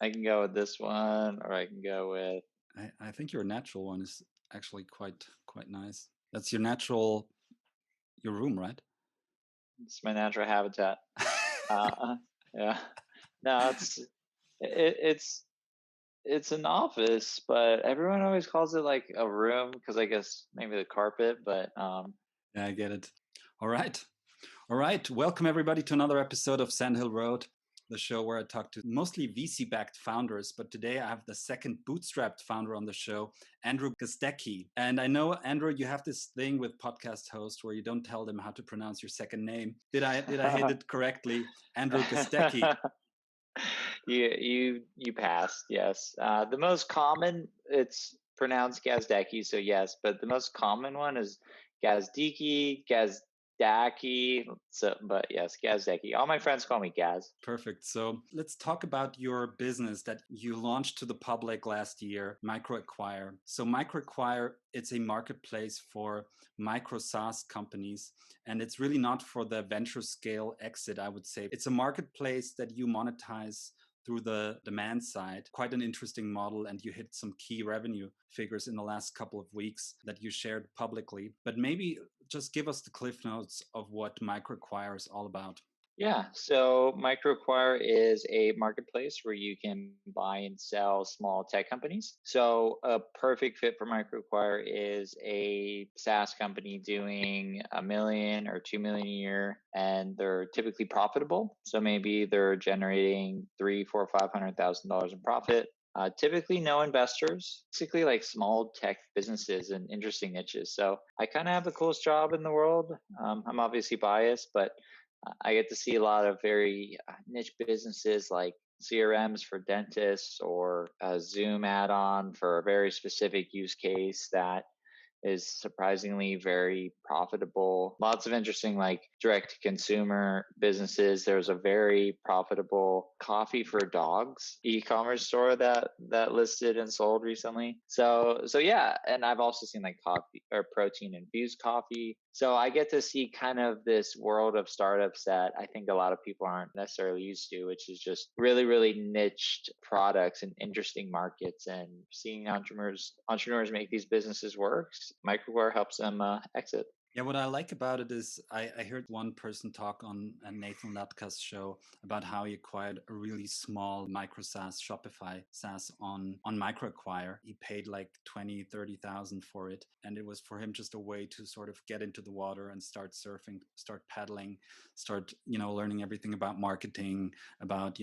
I can go with this one, or I can go with I think your natural one is actually quite nice. That's your natural your room, right? it's my natural habitat. Uh, yeah. No, it's it's an office, but everyone always calls it like a room because I guess maybe the carpet, but Yeah, I get it. All right. All right. Welcome everybody to another episode of Sandhill Road, the show where I talk to mostly VC-backed founders. But today I have the second bootstrapped founder on the show, Andrew Gazdecki. And I know, Andrew, you have this thing with podcast hosts where you don't tell them how to pronounce your second name. Did I hit it correctly? Andrew Gazdecki. you passed. Yes. The most common, it's pronounced Gazdecki, so yes, but the most common one is Gazdecki, Gazdaki. So, but yes, Gazdecki. All my friends call me Gaz. Perfect. So let's talk about your business that you launched to the public last year, MicroAcquire. So MicroAcquire, it's a marketplace for micro-SaaS companies, and it's really not for the venture scale exit, I would say. It's a marketplace that you monetize through the demand side. Quite an interesting model, and you hit some key revenue figures in the last couple of weeks that you shared publicly. But maybe just give us the cliff notes of what MicroAcquire is all about. Yeah, so MicroAcquire is a marketplace where you can buy and sell small tech companies. So a perfect fit for MicroAcquire is a SaaS company doing 1 million or 2 million a year, and they're typically profitable. So maybe they're generating three, four, $500,000 in profit. Typically, no investors, basically like small tech businesses and interesting niches. So I kind of have the coolest job in the world. I'm obviously biased, but I get to see a lot of very niche businesses like CRMs for dentists or a Zoom add on for a very specific use case that is surprisingly very profitable. Lots of interesting like direct to consumer businesses. There's a very profitable coffee for dogs e-commerce store that listed and sold recently. So yeah, and I've also seen like coffee or protein infused coffee. So I get to see kind of this world of startups that I think a lot of people aren't necessarily used to, which is just really niched products and interesting markets, and seeing entrepreneurs make these businesses work. MicroWare helps them exit. Yeah, what I like about it is I heard one person talk on Nathan Latka's show about how he acquired a really small micro SaaS Shopify SaaS on MicroAcquire. He paid like 20, 30,000 for it. And it was for him just a way to sort of get into the water and start surfing, start paddling, start, learning everything about marketing, about,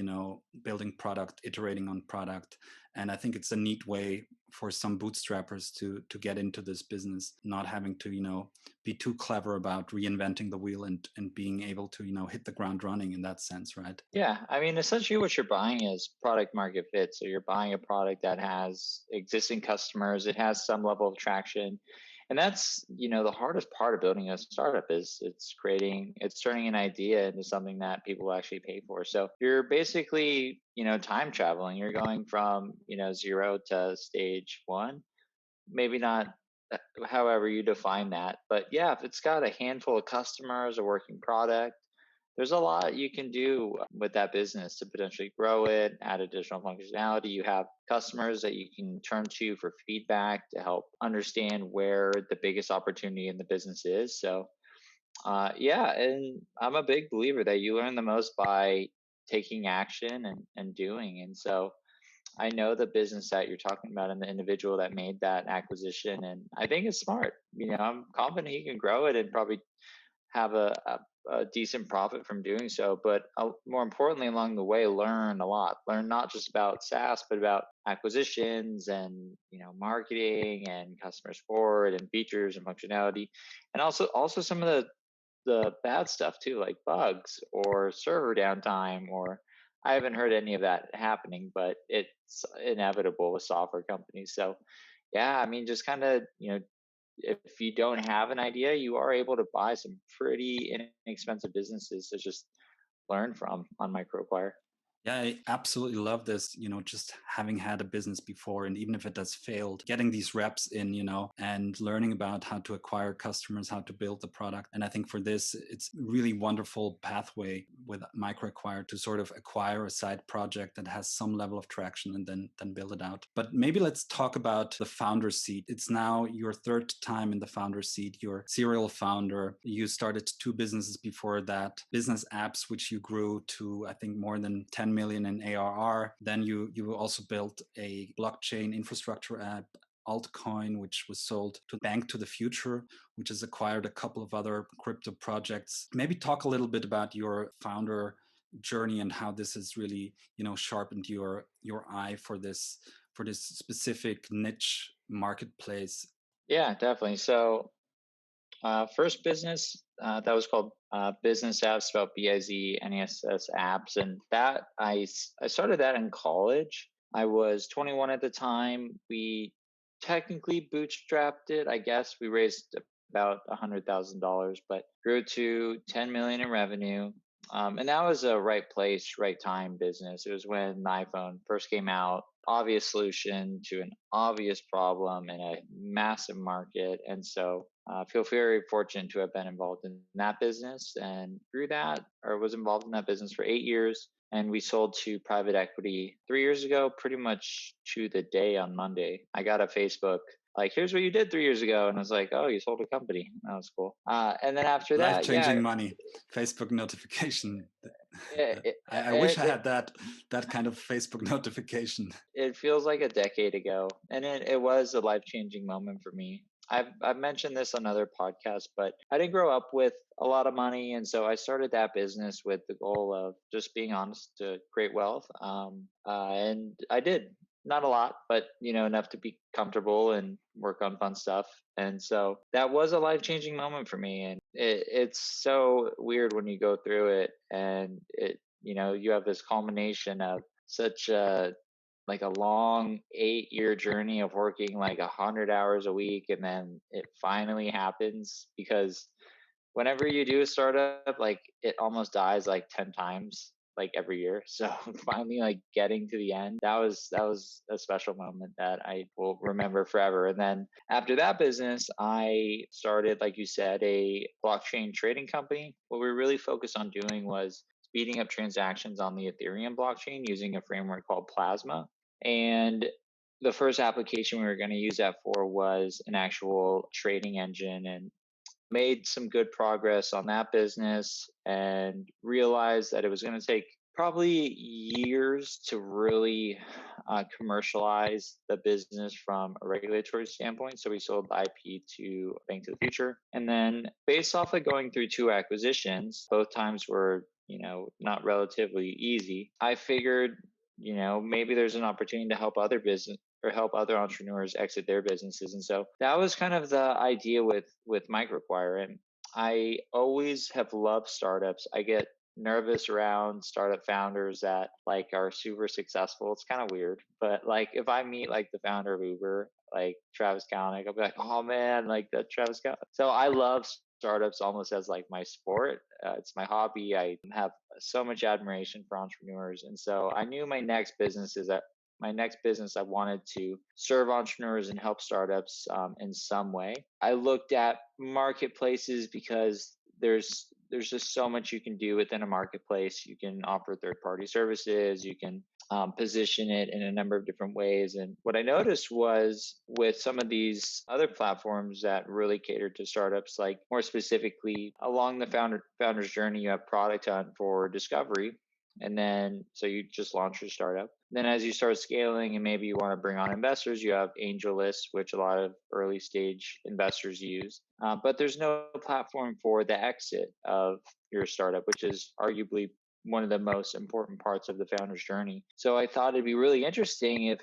building product, iterating on product. And I think it's a neat way for some bootstrappers to get into this business, not having to, be too clever about reinventing the wheel and being able to hit the ground running in that sense, right? Yeah, I mean, essentially what you're buying is product market fit. So you're buying a product that has existing customers, it has some level of traction. And that's, the hardest part of building a startup is it's turning an idea into something that people will actually pay for. So you're basically, time traveling. You're going from, zero to stage one. Maybe not however you define that. But yeah, if it's got a handful of customers, a working product, there's a lot you can do with that business to potentially grow it, add additional functionality. You have customers that you can turn to for feedback to help understand where the biggest opportunity in the business is. So, yeah, and I'm a big believer that you learn the most by taking action and doing. And so, I know the business that you're talking about and the individual that made that acquisition, and I think it's smart. I'm confident he can grow it and probably have a decent profit from doing so. But more importantly, along the way, learn a lot. Learn not just about SaaS, but about acquisitions and marketing and customer support and features and functionality, and also some of the bad stuff too, like bugs or server downtime. Or I haven't heard any of that happening, but it's inevitable with software companies. So yeah, I mean, just kind of if you don't have an idea, you are able to buy some pretty inexpensive businesses to just learn from on MicroAcquire. Yeah, I absolutely love this, just having had a business before, and even if it has failed, getting these reps in, and learning about how to acquire customers, how to build the product. And I think for this, it's really wonderful pathway with MicroAcquire to sort of acquire a side project that has some level of traction and then build it out. But maybe let's talk about the founder seat. It's now your third time in the founder seat. You're serial founder. You started two businesses before that, business apps, which you grew to, I think, more than 10 million in ARR. Then you also built a blockchain infrastructure app, Altcoin, which was sold to Bank to the Future, which has acquired a couple of other crypto projects. Maybe talk a little bit about your founder journey and how this has really, sharpened your eye for this specific niche marketplace. Yeah, definitely. So first business that was called Business Apps, spelled BIZNESS apps, and that I started that in college. I was 21 at the time. We technically bootstrapped it. I guess we raised about $100,000, but grew to 10 million in revenue. And that was a right place, right time business. It was when the iPhone first came out, obvious solution to an obvious problem in a massive market. And so I feel very fortunate to have been involved in that business and grew that, or was involved in that business for 8 years. And we sold to private equity 3 years ago, pretty much to the day on Monday. I got a Facebook like, here's what you did 3 years ago. And I was like, oh, you sold a company. That was cool. And then after that, life-changing money, Facebook notification. I wish I had that kind of Facebook notification. It feels like a decade ago. And it was a life-changing moment for me. I've mentioned this on other podcasts, but I didn't grow up with a lot of money. And so I started that business with the goal of just being honest to create wealth. And I did. Not a lot, but enough to be comfortable and work on fun stuff. And so that was a life-changing moment for me. And it's so weird when you go through it, and you have this culmination of such a long 8-year journey of working 100 hours a week, and then it finally happens. Because whenever you do a startup, it almost dies 10 times every year. So finally getting to the end, that was a special moment that I will remember forever. And then after that business, I started, like you said, a blockchain trading company. What we really focused on doing was speeding up transactions on the Ethereum blockchain using a framework called Plasma. And the first application we were going to use that for was an actual trading engine, and made some good progress on that business and realized that it was going to take probably years to really commercialialize the business from a regulatory standpoint. So we sold the IP to Bank to the Future. And then based off of going through 2 acquisitions, both times were, not relatively easy, I figured, maybe there's an opportunity to help other entrepreneurs exit their businesses. And so that was kind of the idea with MicroAcquire. And I always have loved startups. I get nervous around startup founders that are super successful. It's kind of weird, but if I meet the founder of Uber, Travis Kalanick, I'll be like, oh man, that Travis Kalanick. So I love startups almost as my sport. It's my hobby. I have so much admiration for entrepreneurs. And so I knew my next business I wanted to serve entrepreneurs and help startups in some way. I looked at marketplaces because there's just so much you can do within a marketplace. You can offer third-party services. You can position it in a number of different ways. And what I noticed was with some of these other platforms that really cater to startups, more specifically along the founder's journey, you have Product Hunt for discovery. And then, so you just launch your startup. Then as you start scaling and maybe you want to bring on investors, you have AngelList, which a lot of early stage investors use. But there's no platform for the exit of your startup, which is arguably one of the most important parts of the founder's journey. So I thought it'd be really interesting if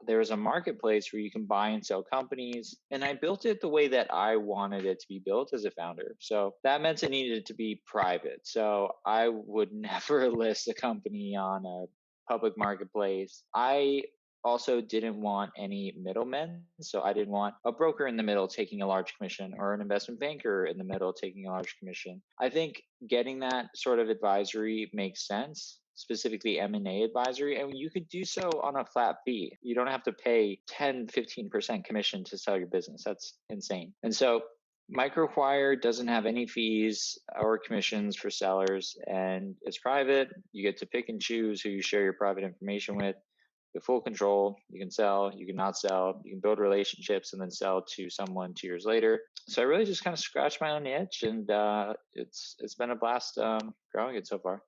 there was a marketplace where you can buy and sell companies. And I built it the way that I wanted it to be built as a founder. So that meant it needed to be private. So I would never list a company on a public marketplace. I also didn't want any middlemen. So I didn't want a broker in the middle taking a large commission or an investment banker in the middle taking a large commission. I think getting that sort of advisory makes sense, specifically M&A advisory, and you could do so on a flat fee. You don't have to pay 10, 15% commission to sell your business. That's insane. And so MicroAcquire doesn't have any fees or commissions for sellers, and it's private. You get to pick and choose who you share your private information with. You have full control. You can sell, you can not sell, you can build relationships and then sell to someone 2 years later. So I really just kind of scratched my own itch, and it's been a blast growing it so far.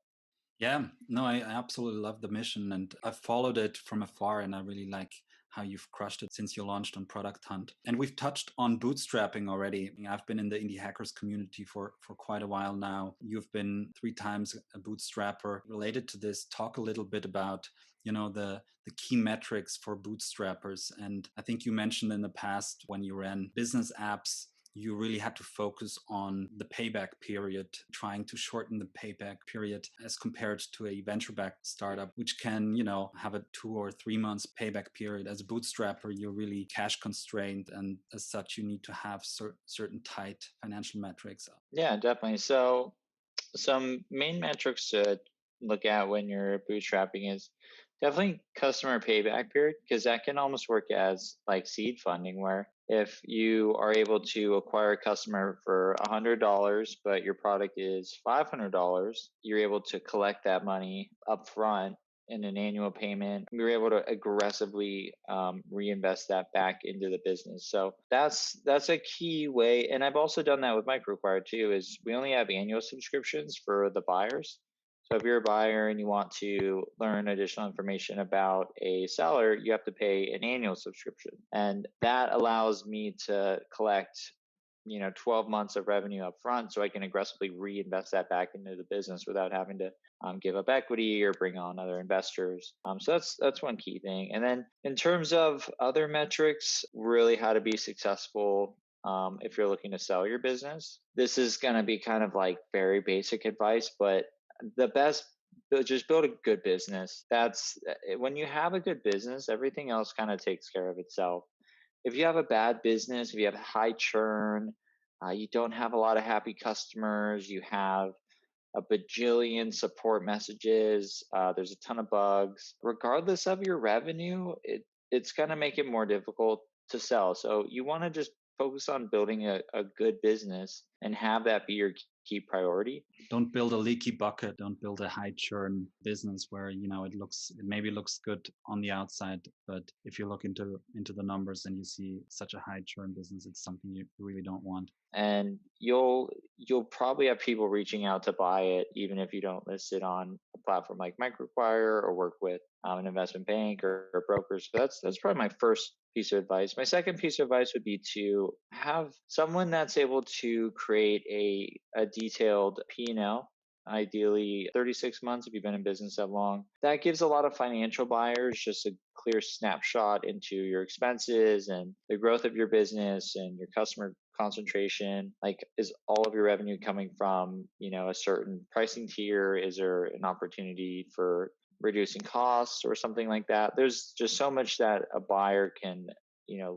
Yeah, no, I absolutely love the mission and I've followed it from afar and I really like how you've crushed it since you launched on Product Hunt. And we've touched on bootstrapping already. I've been in the indie hackers community for quite a while now. You've been 3 times a bootstrapper. Related to this, talk a little bit about the key metrics for bootstrappers. And I think you mentioned in the past when you ran business apps you really had to focus on the payback period, trying to shorten the payback period as compared to a venture-backed startup, which can, have a 2 or 3 months payback period. As a bootstrapper, you're really cash constrained, and as such, you need to have certain tight financial metrics. Yeah, definitely. So some main metrics to look at when you're bootstrapping is definitely customer payback period, because that can almost work as like seed funding, where if you are able to acquire a customer for $100 but your product is $500, you're able to collect that money up front in an annual payment. We were able to aggressively reinvest that back into the business. So that's a key way. And I've also done that with MicroAcquire too. Is we only have annual subscriptions for the buyers. So if you're a buyer and you want to learn additional information about a seller, you have to pay an annual subscription, and that allows me to collect 12 months of revenue up front, so I can aggressively reinvest that back into the business without having to give up equity or bring on other investors. So that's one key thing. And then in terms of other metrics, really how to be successful if you're looking to sell your business. This is going to be kind of like very basic advice, but the best just build a good business. That's when you have a good business, everything else kind of takes care of itself. If you have a bad business, if you have high churn, you don't have a lot of happy customers, you have a bajillion support messages, there's a ton of bugs, regardless of your revenue, it's going to make it more difficult to sell. So you want to just focus on building a good business and have that be your key priority. Don't build a leaky bucket. Don't build a high churn business where it maybe looks good on the outside, but if you look into the numbers and you see such a high churn business, it's something you really don't want. And you'll probably have people reaching out to buy it even if you don't list it on a platform like MicroAcquire or work with an investment bank or brokers. So that's probably my first piece of advice. My second piece of advice would be to have someone that's able to create a detailed P&L, ideally 36 months if you've been in business that long. That gives a lot of financial buyers just a clear snapshot into your expenses and the growth of your business and your customer concentration. Like, is all of your revenue coming from a certain pricing tier? Is there an opportunity for reducing costs or something like that? There's just so much that a buyer can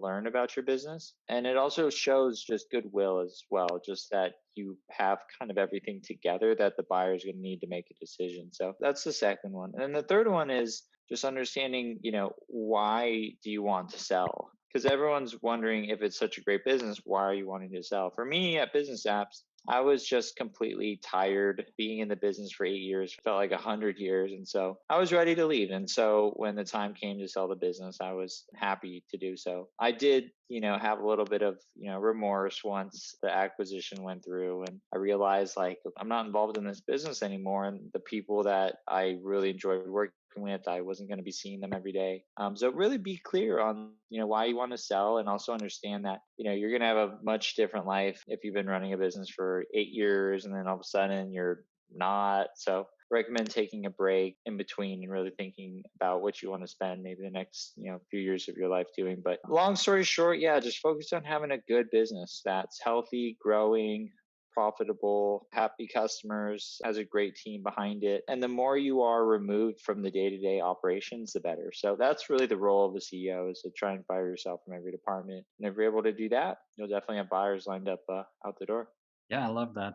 learn about your business. And it also shows just goodwill as well, just that you have kind of everything together that the buyer is going to need to make a decision. So that's the second one. And then the third one is just understanding, why do you want to sell? Because everyone's wondering, if it's such a great business, why are you wanting to sell? For me at Business Apps, I was just completely tired being in the business for 8 years, felt like 100 years. And so I was ready to leave. And so when the time came to sell the business, I was happy to do so. I did, have a little bit of, remorse once the acquisition went through and I realized like I'm not involved in this business anymore. And the people that I really enjoyed working with, I wasn't going to be seeing them every day. So really be clear on, why you want to sell, and also understand that, you're going to have a much different life if you've been running a business for 8 years and then all of a sudden you're not. So recommend taking a break in between and really thinking about what you want to spend maybe the next, few years of your life doing. But long story short, yeah, just focus on having a good business that's healthy, growing, profitable, happy customers, has a great team behind it. And the more you are removed from the day-to-day operations, the better. So that's really the role of the CEO, is to try and fire yourself from every department. And if you're able to do that, you'll definitely have buyers lined up out the door. Yeah, I love that.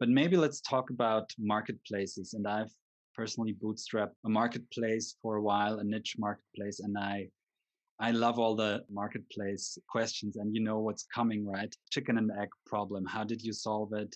But maybe let's talk about marketplaces. And I've personally bootstrapped a marketplace for a while, a niche marketplace, and I I love all the marketplace questions, and you know what's coming, right? Chicken and egg problem. How did you solve it?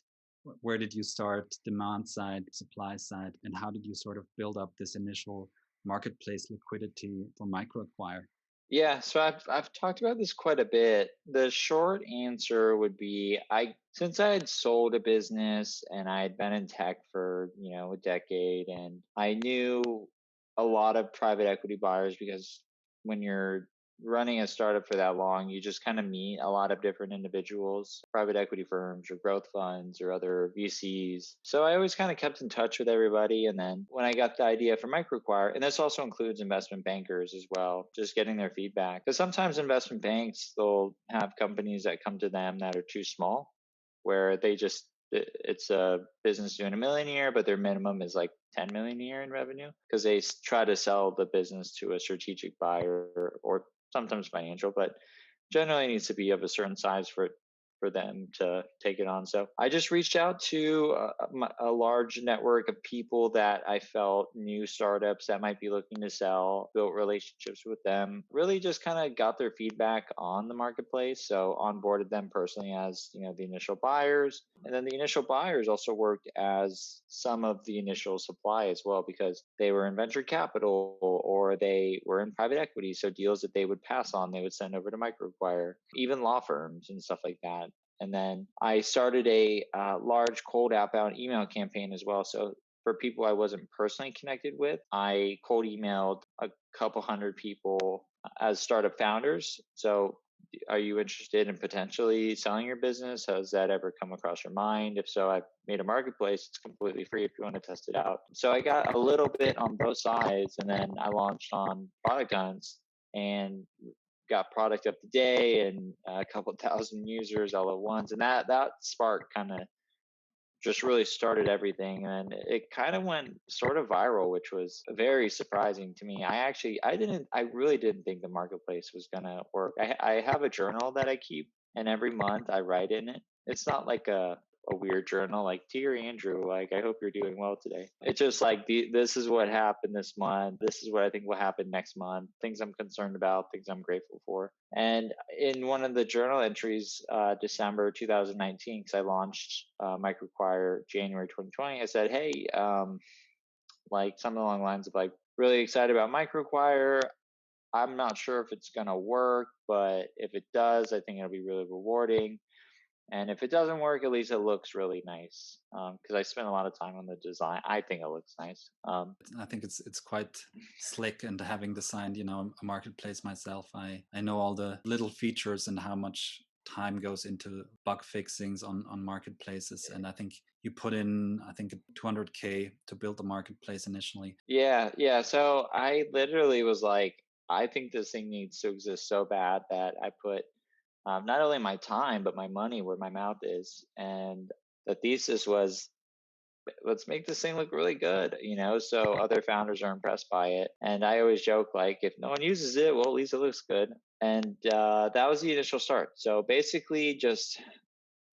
Where did you start? Demand side, supply side, and how did you sort of build up this initial marketplace liquidity for MicroAcquire? Yeah, so I've talked about this quite a bit. The short answer would be I since I had sold a business and I had been in tech for, a decade, and I knew a lot of private equity buyers because when you're running a startup for that long, you just kind of meet a lot of different individuals, private equity firms or growth funds or other VCs. So I always kind of kept in touch with everybody. And then when I got the idea for MicroAcquire, and this also includes investment bankers as well, just getting their feedback. Because sometimes investment banks, they'll have companies that come to them that are too small, where it's a business doing $1 million a year, but their minimum is like 10 million a year in revenue because they try to sell the business to a strategic buyer or sometimes financial, but generally needs to be of a certain size for them to take it on. So I just reached out to a large network of people that I felt knew startups that might be looking to sell, built relationships with them, really just kind of got their feedback on the marketplace. So onboarded them personally as, the initial buyers. And then the initial buyers also worked as some of the initial supply as well, because they were in venture capital or they were in private equity. So deals that they would pass on, they would send over to MicroAcquire, even law firms and stuff like that. And then I started a large cold outbound email campaign as well. So for people I wasn't personally connected with, I cold emailed a couple hundred people as startup founders. So are you interested in potentially selling your business? Has that ever come across your mind? If so, I made a marketplace. It's completely free if you want to test it out. So I got a little bit on both sides, and then I launched on product hunts and got product up to day and a couple thousand users all at once. And that spark kind of just really started everything. And it kind of went sort of viral, which was very surprising to me. I really didn't think the marketplace was going to work. I have a journal that I keep, and every month I write in it. It's not like a weird journal like, dear Andrew, like, I hope you're doing well today. It's just like, this is what happened this month. This is what I think will happen next month. Things I'm concerned about, things I'm grateful for. And in one of the journal entries, December 2019, because I launched MicroAcquire January 2020, I said, hey, like something along the lines of like, really excited about MicroAcquire. I'm not sure if it's going to work, but if it does, I think it'll be really rewarding. And if it doesn't work, at least it looks really nice because I spent a lot of time on the design. I think it looks nice. I think it's quite slick, and having designed a marketplace myself, I know all the little features and how much time goes into bug fixings on marketplaces. And I think you put in 200K to build the marketplace initially. Yeah. So I literally was like, I think this thing needs to exist so bad that I put not only my time but my money where my mouth is. And the thesis was, let's make this thing look really good, so other founders are impressed by it. And I always joke, like, if no one uses it, well, at least it looks good. And that was the initial start. So basically just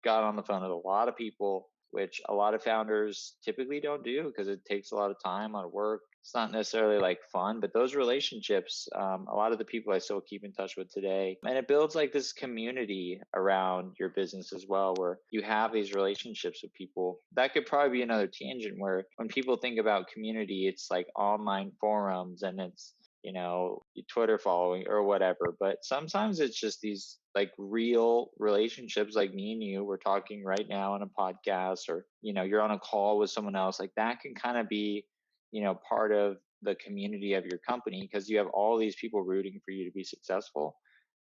got on the phone with a lot of people, which a lot of founders typically don't do because it takes a lot of time, a lot of work. It's not necessarily like fun, but those relationships, a lot of the people I still keep in touch with today, and it builds like this community around your business as well, where you have these relationships with people. That could probably be another tangent where when people think about community, it's like online forums and it's, Twitter following or whatever. But sometimes it's just these like real relationships, like me and you, we're talking right now on a podcast, or, you're on a call with someone else. Like that can kind of be, part of the community of your company because you have all these people rooting for you to be successful.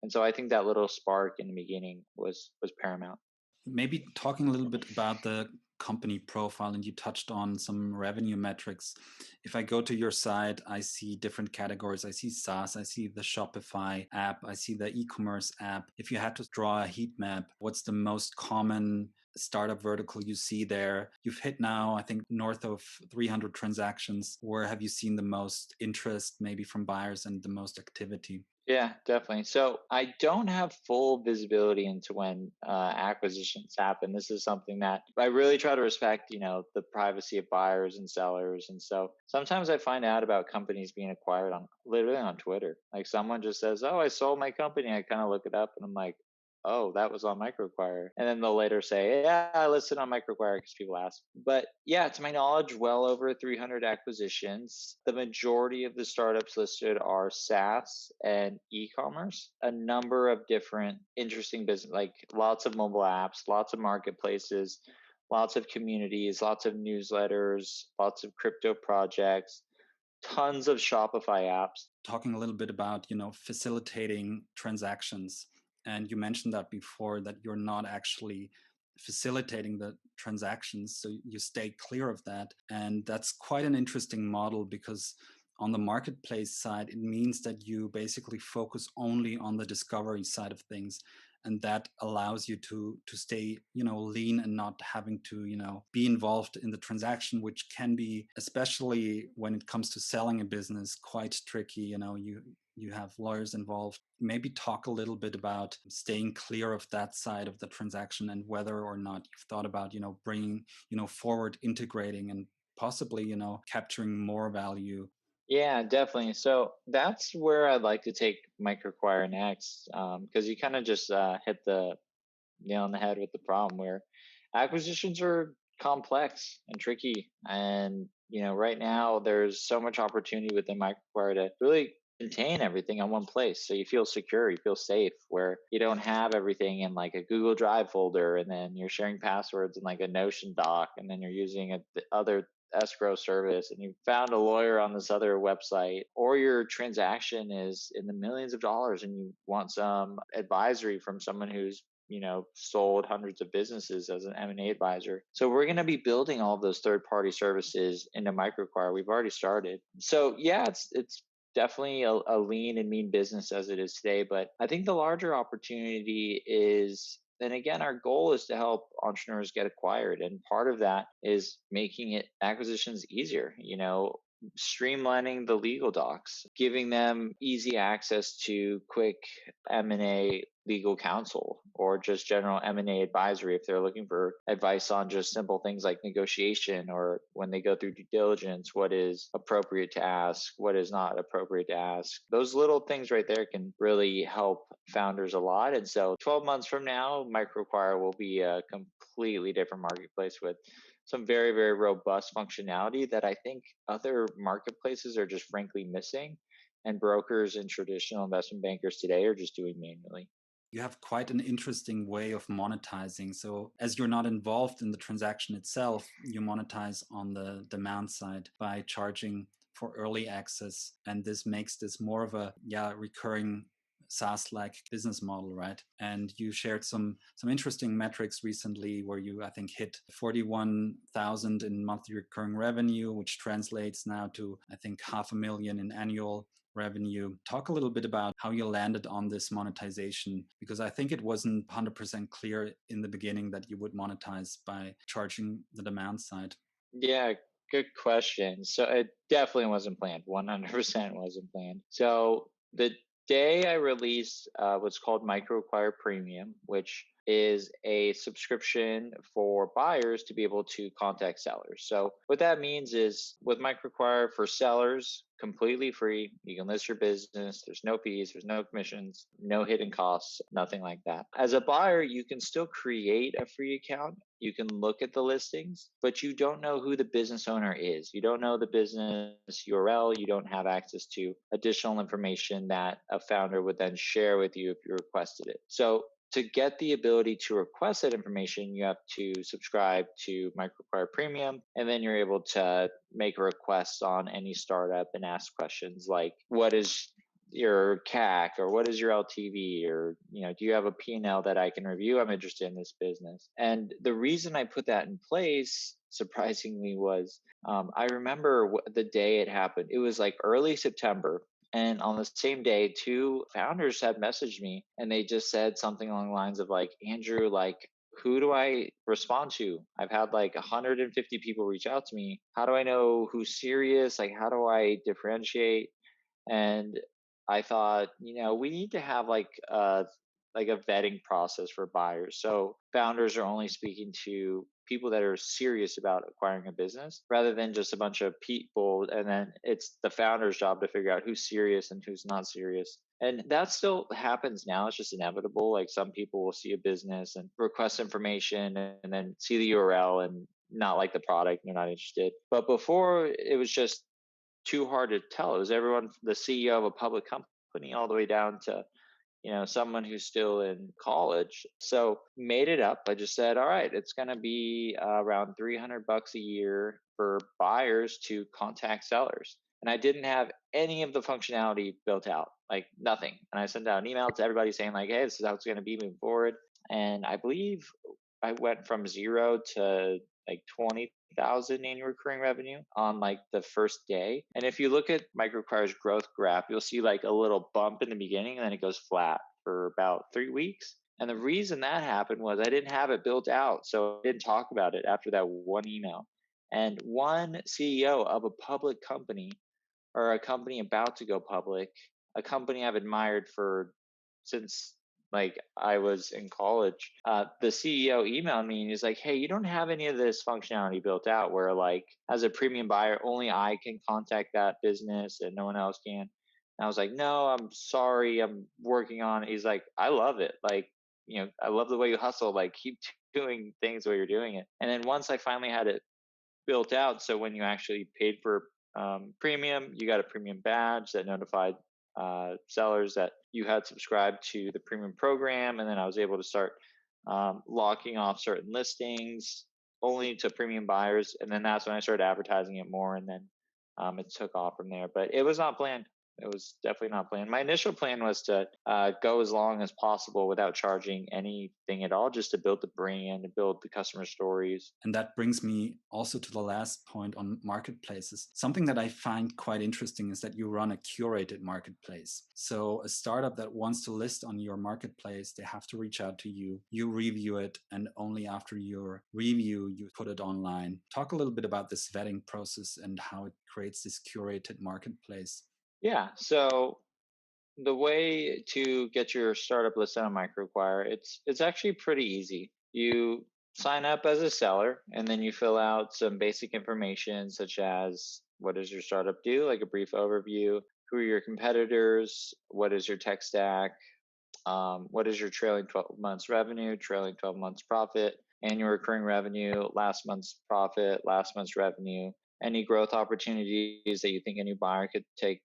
And so I think that little spark in the beginning was paramount. Maybe talking a little bit about the company profile, and you touched on some revenue metrics. If I go to your site, I see different categories. I see SaaS, I see the Shopify app, I see the e-commerce app. If you had to draw a heat map, what's the most common startup vertical you see there? You've hit now, I think, north of 300 transactions. Where have you seen the most interest, maybe from buyers, and the most activity? Yeah, definitely. So I don't have full visibility into when acquisitions happen. This is something that I really try to respect, the privacy of buyers and sellers. And so sometimes I find out about companies being acquired on literally on Twitter. Like someone just says, "Oh, I sold my company." I kind of look it up and I'm like, "Oh, that was on MicroAcquire." And then they'll later say, "Yeah, I listed on MicroAcquire because people ask." But yeah, to my knowledge, well over 300 acquisitions. The majority of the startups listed are SaaS and e-commerce. A number of different interesting business, like lots of mobile apps, lots of marketplaces, lots of communities, lots of newsletters, lots of crypto projects, tons of Shopify apps. Talking a little bit about, facilitating transactions. And you mentioned that before, that you're not actually facilitating the transactions, so you stay clear of that. And that's quite an interesting model, because on the marketplace side, it means that you basically focus only on the discovery side of things, and that allows you to stay, lean, and not having to, be involved in the transaction, which can be, especially when it comes to selling a business, quite tricky. You have lawyers involved. Maybe talk a little bit about staying clear of that side of the transaction, and whether or not you've thought about, bringing, forward integrating, and possibly, capturing more value. Yeah, definitely. So that's where I'd like to take MicroAcquire next, because you kind of just hit the nail on the head with the problem where acquisitions are complex and tricky. And, right now there's so much opportunity within MicroAcquire to really contain everything on one place. So you feel secure, you feel safe, where you don't have everything in like a Google Drive folder and then you're sharing passwords in like a Notion doc and then you're using the other escrow service and you found a lawyer on this other website, or your transaction is in the millions of dollars and you want some advisory from someone who's sold hundreds of businesses as an M&A advisor. So we're going to be building all those third-party services into MicroAcquire. We've already started. So yeah, it's definitely a lean and mean business as it is today. But I think the larger opportunity is, and again, our goal is to help entrepreneurs get acquired. And part of that is making it acquisitions easier, streamlining the legal docs, giving them easy access to quick M&A legal counsel or just general M&A advisory if they're looking for advice on just simple things like negotiation, or when they go through due diligence, what is appropriate to ask, what is not appropriate to ask. Those little things right there can really help founders a lot. And so 12 months from now, MicroAcquire will be a completely different marketplace with some very, very robust functionality that I think other marketplaces are just frankly missing. And brokers and traditional investment bankers today are just doing manually. You have quite an interesting way of monetizing. So, as you're not involved in the transaction itself, you monetize on the demand side by charging for early access. And this makes this more of a recurring SaaS-like business model, right? And you shared some interesting metrics recently, where you, I think, hit 41,000 in monthly recurring revenue, which translates now to, I think, 500,000 in annual revenue. Talk a little bit about how you landed on this monetization, because I think it wasn't 100% clear in the beginning that you would monetize by charging the demand side. Yeah, good question. So it definitely wasn't planned. 100% wasn't planned. So the day I released what's called MicroAcquire Premium, which is a subscription for buyers to be able to contact sellers. So what that means is with MicroAcquire for sellers, completely free. You can list your business. There's no fees, there's no commissions, no hidden costs, nothing like that. As a buyer, you can still create a free account. You can look at the listings, but you don't know who the business owner is. You don't know the business URL. You don't have access to additional information that a founder would then share with you if you requested it. So to get the ability to request that information, you have to subscribe to MicroAcquire Premium, and then you're able to make a request on any startup and ask questions like, what is your CAC, or what is your LTV, or do you have a P&L that I can review? I'm interested in this business. And the reason I put that in place, surprisingly, was I remember the day it happened. It was like early September. And on the same day, two founders had messaged me and they just said something along the lines of like, Andrew, like, who do I respond to? I've had like 150 people reach out to me. How do I know who's serious? Like, how do I differentiate? And I thought, we need to have like a vetting process for buyers. So founders are only speaking to people that are serious about acquiring a business rather than just a bunch of people. And then it's the founder's job to figure out who's serious and who's not serious. And that still happens now. It's just inevitable. Like some people will see a business and request information and then see the URL and not like the product. They're not interested. But before, it was just too hard to tell. It was everyone, the CEO of a public company, all the way down to someone who's still in college. So made it up. I just said, all right, it's going to be around $300 a year for buyers to contact sellers. And I didn't have any of the functionality built out, like nothing. And I sent out an email to everybody saying like, hey, this is how it's going to be moving forward. And I believe I went from 0 to like 20,000 annual recurring revenue on like the first day. And if you look at MicroAcquire's growth graph, you'll see like a little bump in the beginning and then it goes flat for about 3 weeks. And the reason that happened was I didn't have it built out. So I didn't talk about it after that one email. And one CEO of a public company or a company about to go public, a company I've admired for since like I was in college, the CEO emailed me and he's like, hey, you don't have any of this functionality built out where like as a premium buyer, only I can contact that business and no one else can. And I was like, no, I'm sorry. I'm working on it. He's like, I love it. Like, I love the way you hustle. Like keep doing things while you're doing it. And then once I finally had it built out, so when you actually paid for premium, you got a premium badge that notified sellers that you had subscribed to the premium program. And then I was able to start locking off certain listings only to premium buyers. And then that's when I started advertising it more. And then it took off from there. But it was not planned. It was definitely not planned. My initial plan was to go as long as possible without charging anything at all, just to build the brand and build the customer stories. And that brings me also to the last point on marketplaces. Something that I find quite interesting is that you run a curated marketplace. So a startup that wants to list on your marketplace, they have to reach out to you, you review it, and only after your review, you put it online. Talk a little bit about this vetting process and how it creates this curated marketplace. Yeah. So the way to get your startup listed on MicroAcquire, it's actually pretty easy. You sign up as a seller and then you fill out some basic information such as what does your startup do, like a brief overview, who are your competitors, what is your tech stack, what is your trailing 12 months revenue, trailing 12 months profit, annual recurring revenue, last month's profit, last month's revenue, any growth opportunities that you think a new buyer could take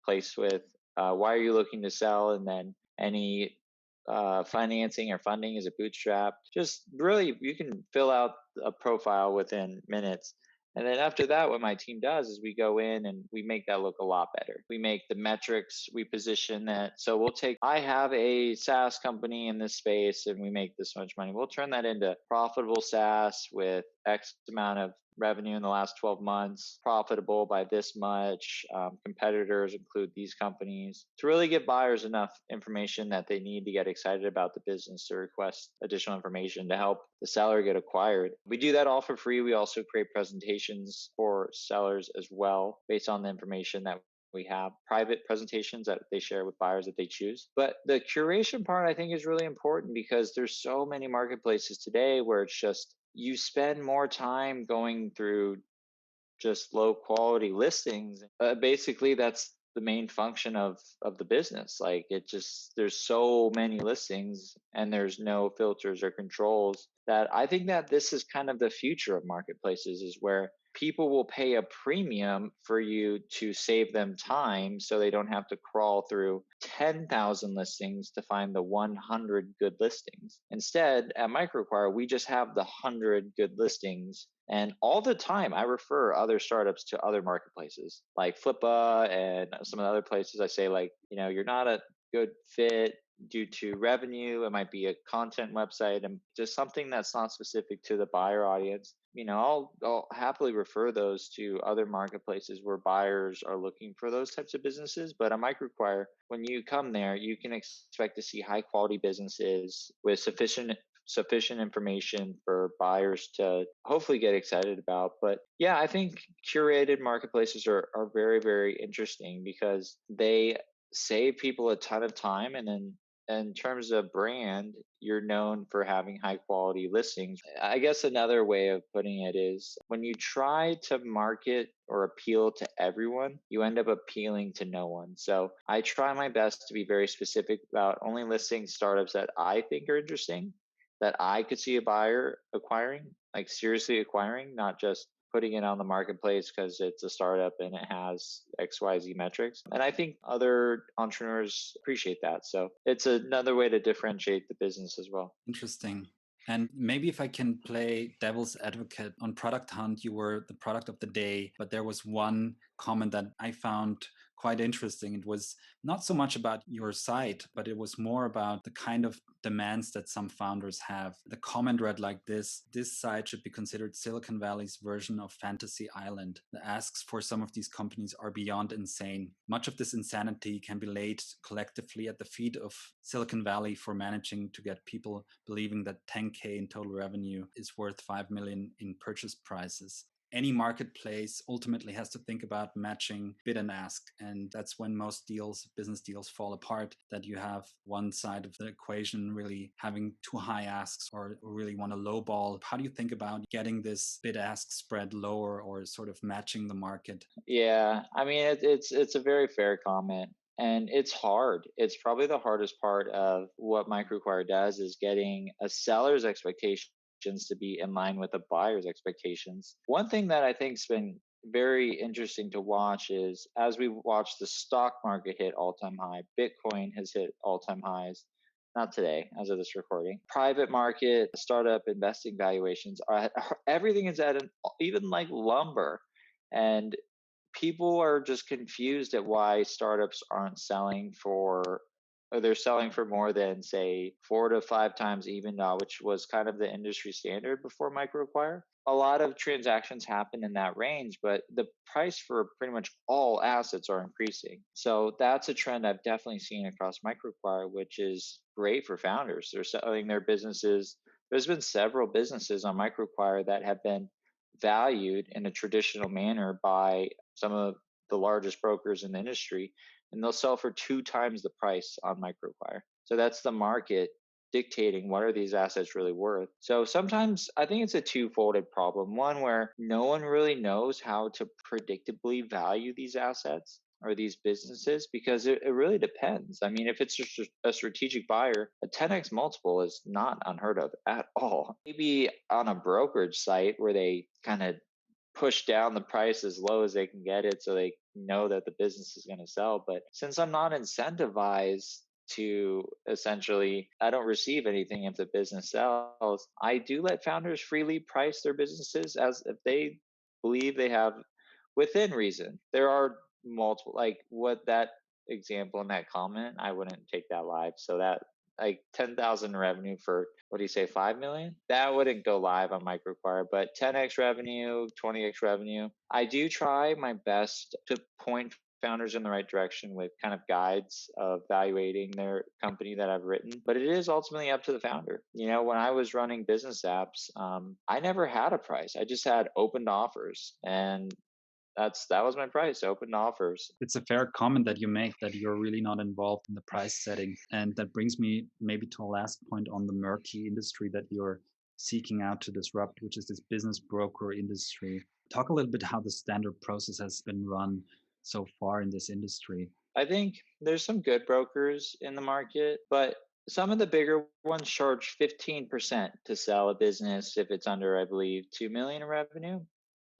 place with, why are you looking to sell, and then any financing or funding, is it bootstrapped? Just really, you can fill out a profile within minutes. And then after that, what my team does is we go in and we make that look a lot better. We make the metrics, we position that. So I have a SaaS company in this space and we make this much money. We'll turn that into profitable SaaS with X amount of revenue in the last 12 months, profitable by this much. Competitors include these companies to really give buyers enough information that they need to get excited about the business to request additional information to help the seller get acquired. We do that all for free. We also create presentations for sellers as well based on the information that we have, private presentations that they share with buyers that they choose. But the curation part, I think, is really important because there's so many marketplaces today where it's just you spend more time going through just low quality listings. Basically, that's the main function of the business. Like there's so many listings and there's no filters or controls that I think that this is kind of the future of marketplaces, is where people will pay a premium for you to save them time so they don't have to crawl through 10,000 listings to find the 100 good listings. Instead, at MicroAcquire, we just have the 100 good listings. And all the time, I refer other startups to other marketplaces like Flippa and some of the other places. I say, like, you're not a good fit due to revenue. It might be a content website and just something that's not specific to the buyer audience. I'll happily refer those to other marketplaces where buyers are looking for those types of businesses. But at MicroAcquire, when you come there, you can expect to see high quality businesses with sufficient information for buyers to hopefully get excited about. But yeah, I think curated marketplaces are very, very interesting because they save people a ton of time. And then in terms of brand, you're known for having high quality listings. I guess another way of putting it is when you try to market or appeal to everyone, you end up appealing to no one. So I try my best to be very specific about only listing startups that I think are interesting, that I could see a buyer acquiring, like seriously acquiring, not just putting it on the marketplace because it's a startup and it has XYZ metrics. And I think other entrepreneurs appreciate that. So it's another way to differentiate the business as well. Interesting. And maybe if I can play devil's advocate, on Product Hunt, you were the product of the day, but there was one comment that I found quite interesting. It was not so much about your site, but it was more about the kind of demands that some founders have. The comment read like this site should be considered Silicon Valley's version of Fantasy Island. The asks for some of these companies are beyond insane. Much of this insanity can be laid collectively at the feet of Silicon Valley for managing to get people believing that 10K in total revenue is worth 5 million in purchase prices. Any marketplace ultimately has to think about matching bid and ask. And that's when most deals, business deals, fall apart, that you have one side of the equation really having too high asks or really want to lowball. How do you think about getting this bid ask spread lower or sort of matching the market? Yeah, I mean, it's a very fair comment. And it's hard. It's probably the hardest part of what MicroAcquire does is getting a seller's expectations to be in line with a buyer's expectations. One thing that I think's been very interesting to watch is as we watch the stock market hit all-time high, Bitcoin has hit all-time highs. Not today, as of this recording. Private market startup investing valuations everything is at an even like lumber, and people are just confused at why startups aren't selling for, or they're selling for more than say 4 to 5 times EBITDA, which was kind of the industry standard before MicroAcquire. A lot of transactions happen in that range, but the price for pretty much all assets are increasing. So that's a trend I've definitely seen across MicroAcquire, which is great for founders. They're selling their businesses. There's been several businesses on MicroAcquire that have been valued in a traditional manner by some of the largest brokers in the industry, and they'll sell for 2 times the price on MicroAcquire. So that's the market dictating what are these assets really worth. So sometimes I think it's a two-folded problem. One where no one really knows how to predictably value these assets or these businesses because it really depends. I mean, if it's just a strategic buyer, a 10x multiple is not unheard of at all. Maybe on a brokerage site where they kind of push down the price as low as they can get it so they know that the business is going to sell. But since I'm not incentivized to essentially, I don't receive anything if the business sells, I do let founders freely price their businesses as if they believe they have within reason. There are multiple, like what that example in that comment, I wouldn't take that live. So that like 10,000 revenue for what do you say, 5 million? That wouldn't go live on MicroAcquire, but 10x revenue, 20x revenue. I do try my best to point founders in the right direction with kind of guides of evaluating their company that I've written, but it is ultimately up to the founder. You know, when I was running business apps, I never had a price. I just had opened offers, and that was my price, open offers. It's a fair comment that you make that you're really not involved in the price setting. And that brings me maybe to a last point on the murky industry that you're seeking out to disrupt, which is this business broker industry. Talk a little bit how the standard process has been run so far in this industry. I think there's some good brokers in the market, but some of the bigger ones charge 15% to sell a business if it's under, I believe, 2 million in revenue.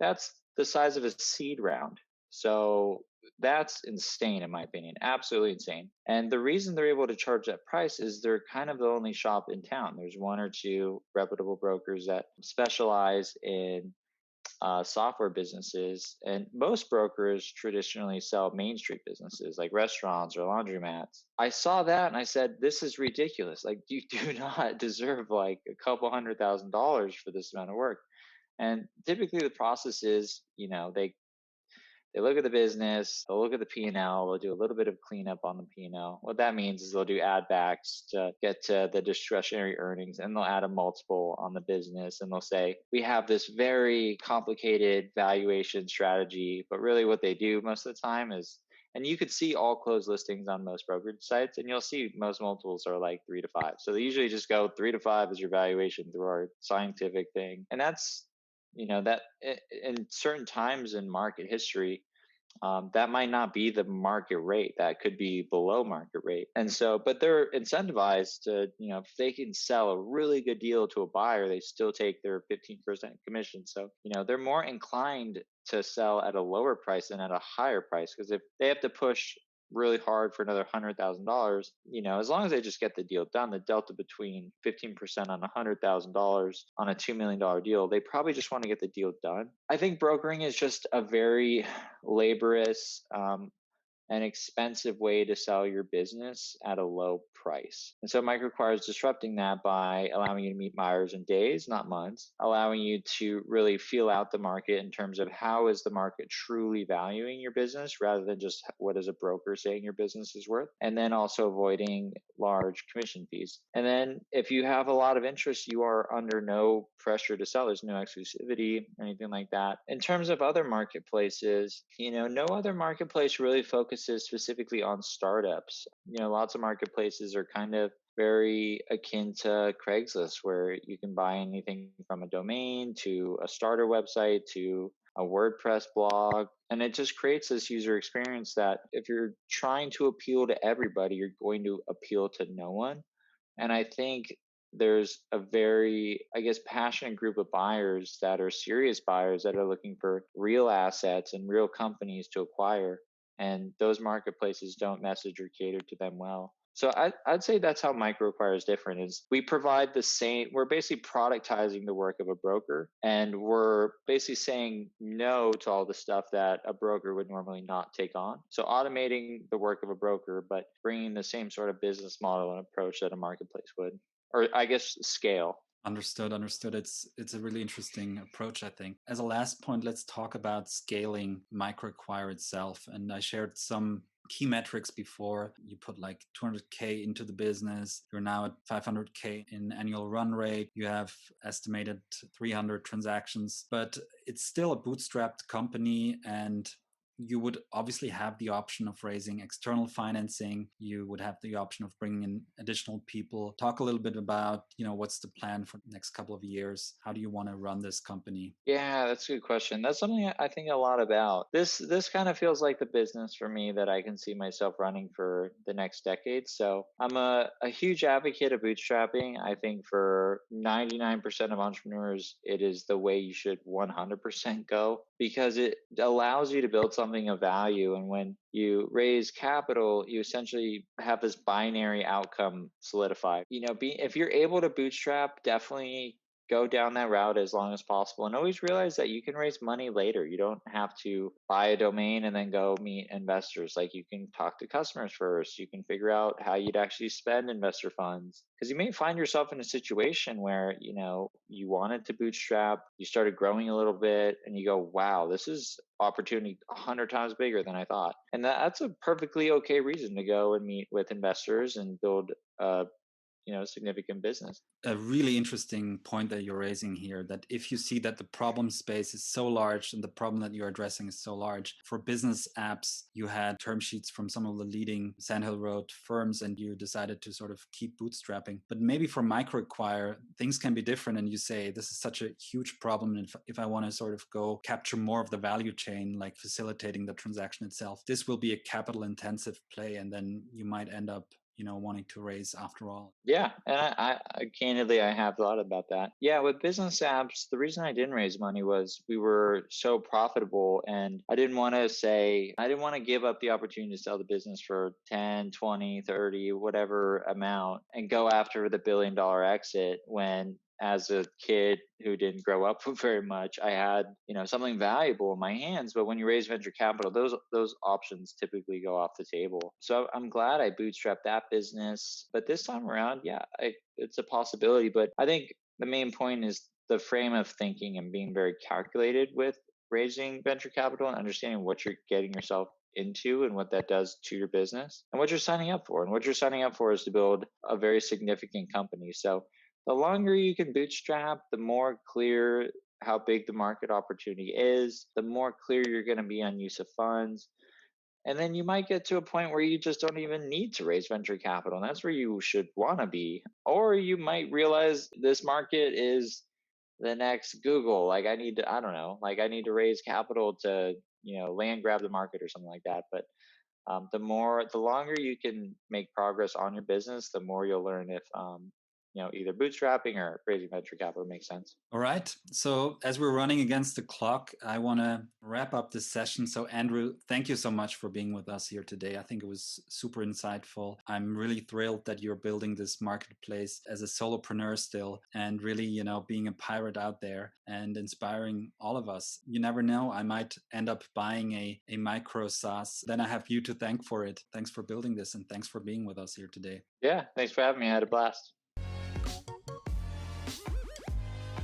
That's the size of a seed round. So that's insane, in my opinion. Absolutely insane. And the reason they're able to charge that price is they're kind of the only shop in town. There's one or two reputable brokers that specialize in software businesses, and most brokers traditionally sell Main Street businesses like restaurants or laundromats. I saw that and I said, this is ridiculous. Like, you do not deserve like a couple $100,000 for this amount of work. And typically the process is, you know, they look at the business, they'll look at the P&L, they'll do a little bit of cleanup on the P&L. What that means is they'll do add backs to get to the discretionary earnings, and they'll add a multiple on the business, and they'll say, we have this very complicated valuation strategy, but really what they do most of the time is And you could see all closed listings on most brokerage sites, and you'll see most multiples are like 3 to 5. So they usually just go 3 to 5 as your valuation through our scientific thing. And that's, that in certain times in market history, that might not be the market rate. That could be below market rate. And so, but they're incentivized to, if they can sell a really good deal to a buyer, they still take their 15% commission. So, they're more inclined to sell at a lower price than at a higher price. Because if they have to push really hard for another $100,000, as long as they just get the deal done, the delta between 15% on $100,000 on a $2 million deal, they probably just want to get the deal done. I think brokering is just a very laborious an expensive way to sell your business at a low price. And so MicroAcquire is disrupting that by allowing you to meet buyers in days, not months, allowing you to really feel out the market in terms of how is the market truly valuing your business rather than just what is a broker saying your business is worth, and then also avoiding large commission fees. And then if you have a lot of interest, you are under no pressure to sell. There's no exclusivity or anything like that. In terms of other marketplaces, no other marketplace really focuses specifically on startups. Lots of marketplaces are kind of very akin to Craigslist, where you can buy anything from a domain to a starter website to a WordPress blog. And it just creates this user experience that if you're trying to appeal to everybody, you're going to appeal to no one. And I think there's a very, passionate group of buyers that are serious buyers that are looking for real assets and real companies to acquire. And those marketplaces don't message or cater to them well. So I'd say that's how MicroAcquire is different. Is we provide the same. We're basically productizing the work of a broker, and we're basically saying no to all the stuff that a broker would normally not take on. So automating the work of a broker, but bringing the same sort of business model and approach that a marketplace would, or scale. Understood. It's a really interesting approach, I think. As a last point, let's talk about scaling MicroAcquire itself. And I shared some key metrics before. You put like 200K into the business. You're now at 500K in annual run rate. You have estimated 300 transactions, but it's still a bootstrapped company, and you would obviously have the option of raising external financing. You would have the option of bringing in additional people. Talk a little bit about, what's the plan for the next couple of years? How do you want to run this company? Yeah, that's a good question. That's something I think a lot about. This kind of feels like the business for me that I can see myself running for the next decade. So I'm a huge advocate of bootstrapping. I think for 99% of entrepreneurs, it is the way you should 100% go, because it allows you to build something of value. And when you raise capital, you essentially have this binary outcome solidified. If you're able to bootstrap, definitely go down that route as long as possible, and always realize that you can raise money later. You don't have to buy a domain and then go meet investors. Like, you can talk to customers first. You can figure out how you'd actually spend investor funds, because you may find yourself in a situation where, you wanted to bootstrap, you started growing a little bit, and you go, wow, this is opportunity 100 times bigger than I thought. And that's a perfectly okay reason to go and meet with investors and build significant business. A really interesting point that you're raising here, that if you see that the problem space is so large and the problem that you're addressing is so large, for business apps, you had term sheets from some of the leading Sandhill Road firms and you decided to sort of keep bootstrapping. But maybe for MicroAcquire, things can be different, and you say, this is such a huge problem. And if I want to sort of go capture more of the value chain, like facilitating the transaction itself, this will be a capital intensive play, and then you might end up wanting to raise after all. Yeah. And I candidly, I have thought about that. Yeah. With business apps, the reason I didn't raise money was we were so profitable, and I didn't want to give up the opportunity to sell the business for 10, 20, 30, whatever amount, and go after the $1 billion exit when, as a kid who didn't grow up with very much, I had, something valuable in my hands. But when you raise venture capital, those options typically go off the table. So I'm glad I bootstrapped that business. But this time around, yeah, it's a possibility. But I think the main point is the frame of thinking and being very calculated with raising venture capital and understanding what you're getting yourself into and what that does to your business and what you're signing up for. And what you're signing up for is to build a very significant company. So the longer you can bootstrap, the more clear how big the market opportunity is, the more clear you're going to be on use of funds. And then you might get to a point where you just don't even need to raise venture capital. And that's where you should want to be. Or you might realize this market is the next Google. Like I need to, I don't know, like I need to raise capital to, land grab the market or something like that. But the longer you can make progress on your business, the more you'll learn if, either bootstrapping or raising venture capital makes sense. All right. So, as we're running against the clock, I want to wrap up this session. So, Andrew, thank you so much for being with us here today. I think it was super insightful. I'm really thrilled that you're building this marketplace as a solopreneur still and really, being a pirate out there and inspiring all of us. You never know, I might end up buying a micro SaaS. Then I have you to thank for it. Thanks for building this and thanks for being with us here today. Yeah. Thanks for having me. I had a blast.